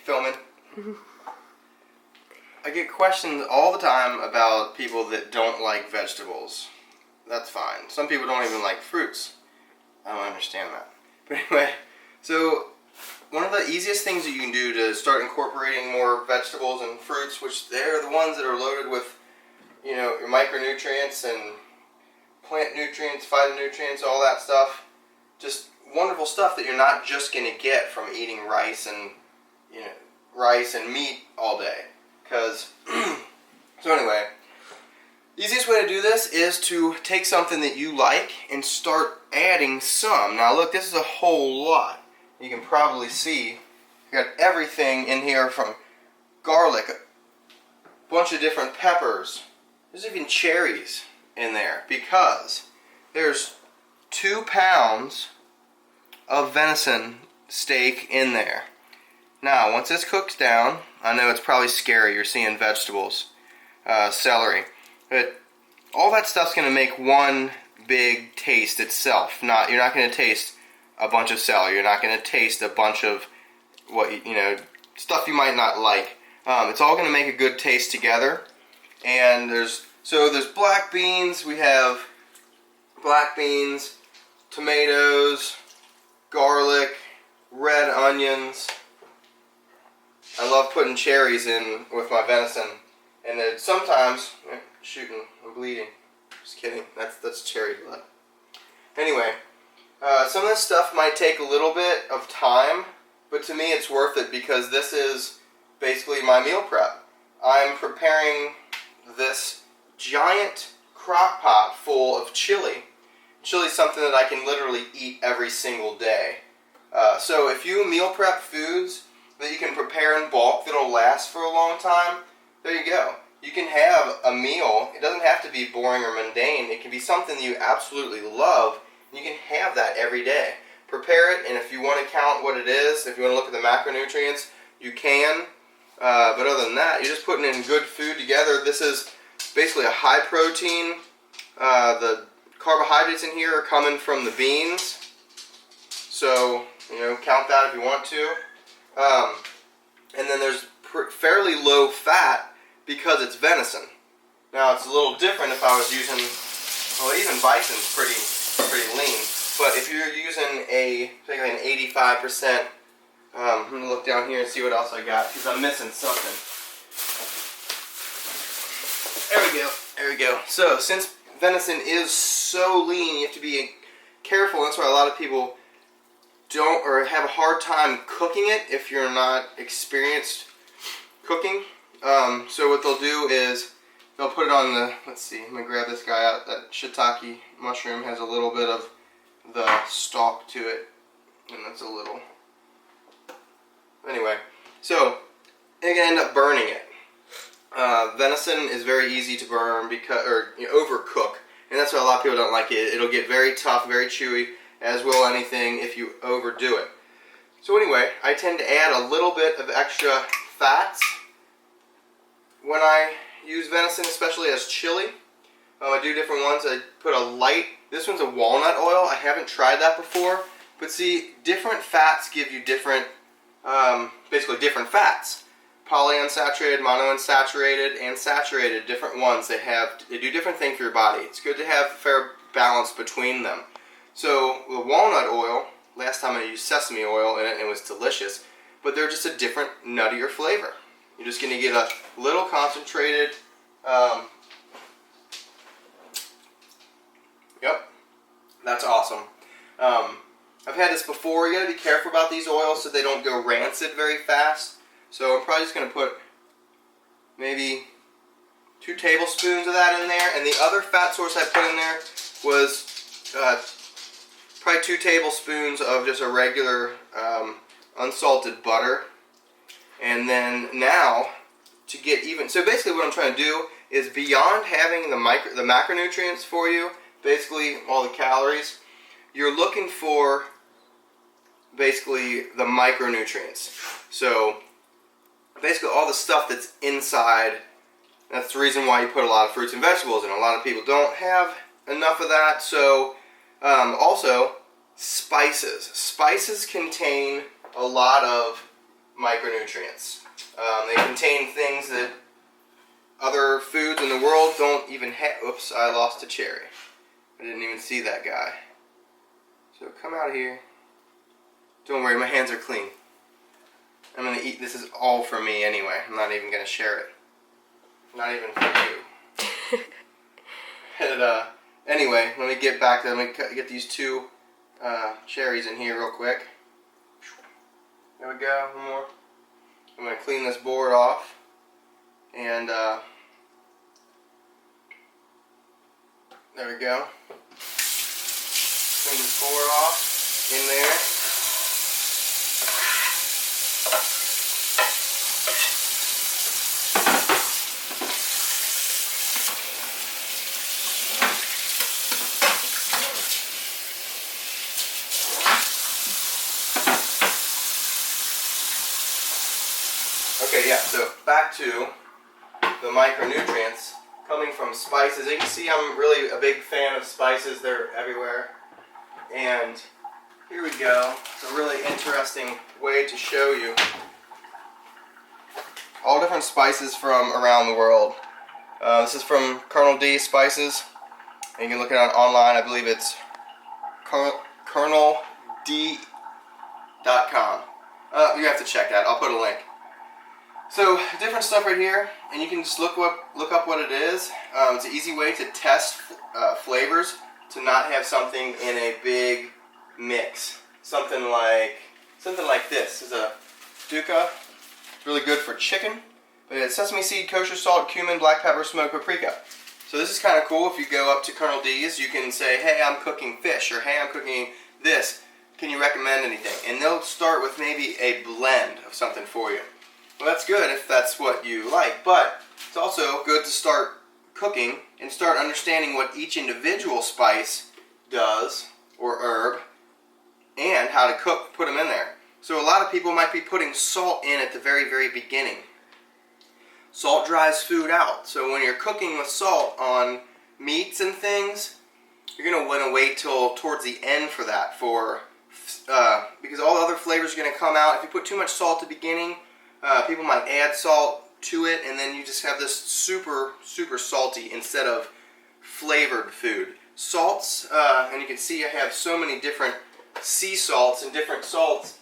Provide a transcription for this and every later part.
filming? I get questions all the time about people that don't like vegetables. That's fine. Some people don't even like fruits. I don't understand that. But anyway, so one of the easiest things that you can do to start incorporating more vegetables and fruits, which they're the ones that are loaded with, you know, your micronutrients and plant nutrients, phytonutrients, all that stuff. Just wonderful stuff that you're not just going to get from eating rice and, you know, rice and meat all day. Because, so anyway, the easiest way to do this is to take something that you like and start adding some. Now look, this is a whole lot. You can probably see, you got everything in here from garlic, a bunch of different peppers. There's even cherries in there because there's 2 pounds of venison steak in there. Now, once this cooks down, I know it's probably scary. You're seeing vegetables, celery, but all that stuff's going to make one big taste itself. You're not going to taste a bunch of celery. You're not going to taste a bunch of stuff you might not like. It's all going to make a good taste together. And there's black beans. We have black beans, tomatoes, garlic, red onions. I love putting cherries in with my venison, and then sometimes I'm bleeding. Just kidding. That's cherry blood. Anyway, some of this stuff might take a little bit of time, but to me it's worth it because this is basically my meal prep. I'm preparing this giant crock pot full of chili. Chili is something that I can literally eat every single day. So if you meal prep foods that you can prepare in bulk that'll last for a long time, there you go. You can have a meal. It doesn't have to be boring or mundane. It can be something that you absolutely love. And you can have that every day. Prepare it, and if you want to count what it is, if you want to look at the macronutrients, you can. But other than that, you're just putting in good food together. This is basically a high protein. The carbohydrates in here are coming from the beans. So, count that if you want to. And then there's fairly low fat because it's venison. Now it's a little different if I was using, well, even bison's pretty lean. But if you're using particularly an 85%, I'm going to look down here and see what else I got because I'm missing something. There we go. So since venison is so lean, you have to be careful. That's why a lot of people don't or have a hard time cooking it if you're not experienced cooking. So what they'll do is they'll put it on the, let's see, I'm going to grab this guy out. That shiitake mushroom has a little bit of the stalk to it, and that's a little. Anyway, so you're going to end up burning it. Venison is very easy to burn or overcook, and that's why a lot of people don't like it. It'll get very tough, very chewy, as will anything if you overdo it. So anyway, I tend to add a little bit of extra fats when I use venison, especially as chili. I do different ones. I put a light, this one's a walnut oil. I haven't tried that before, but see, different fats give you different, basically different fats. Polyunsaturated, monounsaturated, and saturated, different ones. They do different things for your body. It's good to have a fair balance between them. So the walnut oil, last time I used sesame oil in it, it was delicious, but they're just a different, nuttier flavor. You're just going to get a little concentrated, yep, that's awesome. I've had this before. You got to be careful about these oils so they don't go rancid very fast. So I'm probably just going to put maybe 2 tablespoons of that in there, and the other fat source I put in there was probably 2 tablespoons of just a regular unsalted butter. And then now, to get even, so basically what I'm trying to do is beyond having the macronutrients for you, basically all the calories, you're looking for basically the micronutrients. So basically all the stuff that's inside. That's the reason why you put a lot of fruits and vegetables in. A lot of people don't have enough of that. So also spices. Spices contain a lot of micronutrients. They contain things that other foods in the world don't even have. Oops, I lost a cherry. I didn't even see that guy. So come out of here. Don't worry, my hands are clean. I'm going to eat. This is all for me anyway. I'm not even going to share it. Not even for you. And, anyway, let me get back to. Let me get these two cherries in here real quick. There we go. One more. I'm going to clean this board off. And there we go. Clean this board off in there. Okay, yeah, so back to the micronutrients coming from spices. As you can see, I'm really a big fan of spices. They're everywhere. And here we go. It's a really interesting way to show you all different spices from around the world. This is from Colonel D Spices. And you can look it up online. I believe it's coloneld.com. You have to check that. I'll put a link. So different stuff right here, and you can just look up what it is. It's an easy way to test flavors, to not have something in a big mix. Something like this. This is a dukkha. It's really good for chicken, but it's sesame seed, kosher salt, cumin, black pepper, smoked paprika. So this is kind of cool. If you go up to Colonel D's, you can say, hey, I'm cooking fish, or hey, I'm cooking this. Can you recommend anything? And they'll start with maybe a blend of something for you. Well, that's good if that's what you like, but it's also good to start cooking and start understanding what each individual spice does, or herb, and how to put them in there. So a lot of people might be putting salt in at the very, very beginning. Salt dries food out, so when you're cooking with salt on meats and things, you're going to want to wait till towards the end for that, because all the other flavors are going to come out. If you put too much salt at the beginning, people might add salt to it, and then you just have this super, super salty instead of flavored food. Salts, and you can see I have so many different sea salts and different salts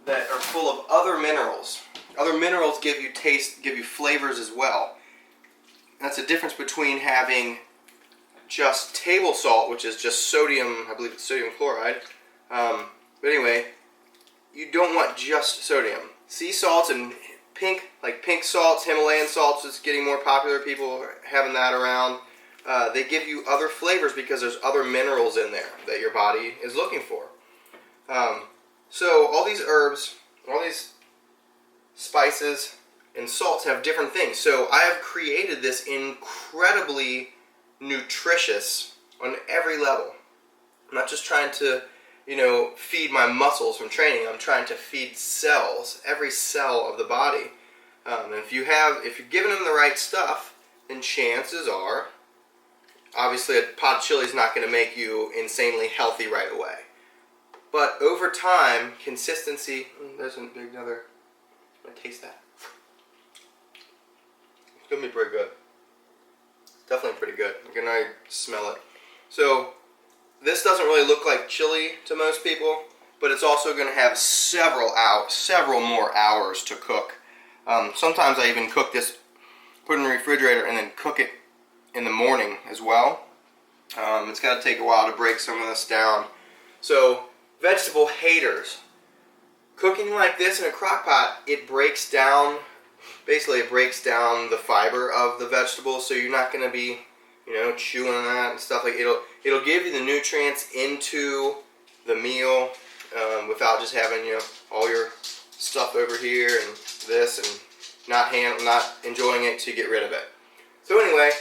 that are full of other minerals. Other minerals give you taste, give you flavors as well. That's the difference between having just table salt, which is just sodium, I believe it's sodium chloride. But anyway, you don't want just sodium. Sea salts and pink salts, Himalayan salts is getting more popular. People are having that around. They give you other flavors because there's other minerals in there that your body is looking for. So all these herbs, all these spices and salts have different things. So I have created this incredibly nutritious on every level. I'm not just trying to feed my muscles from training. I'm trying to feed cells, every cell of the body. And if you're giving them the right stuff, then chances are, obviously a pot of chili is not going to make you insanely healthy right away. But over time, consistency, there's another, I'm going to taste that. It's going to be pretty good. Definitely pretty good. You can already smell it. So, this doesn't really look like chili to most people, but it's also going to have several more hours to cook. Sometimes I even cook this, put it in the refrigerator, and then cook it in the morning as well. It's got to take a while to break some of this down. So, vegetable haters. Cooking like this in a crock pot, it breaks down the fiber of the vegetables, so you're not going to be chewing on that and stuff. Like it'll give you the nutrients into the meal without just having all your stuff over here and this and not enjoying it to get rid of it. So anyway,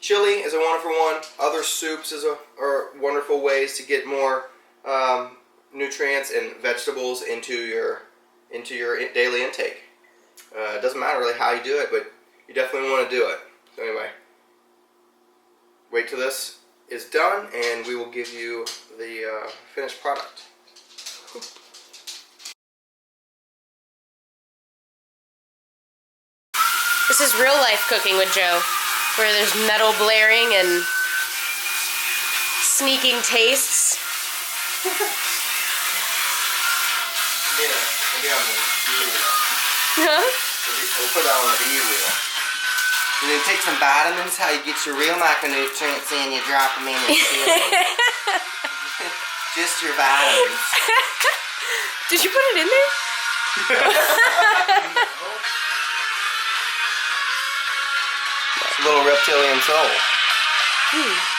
chili is a wonderful one. Other soups are wonderful ways to get more nutrients and vegetables into your daily intake. It doesn't matter really how you do it, but you definitely want to do it. So anyway, wait till this is done and we will give you the finished product. This is real life cooking with Joe, where there's metal blaring and sneaking tastes. Maybe on the B-wheel. Huh? We'll put that on the B-wheel. And then take some vitamins, how you get your real micronutrients in, you drop them in your cereal. Just your vitamins. Did you put it in there? It's a little reptilian soul. Hmm.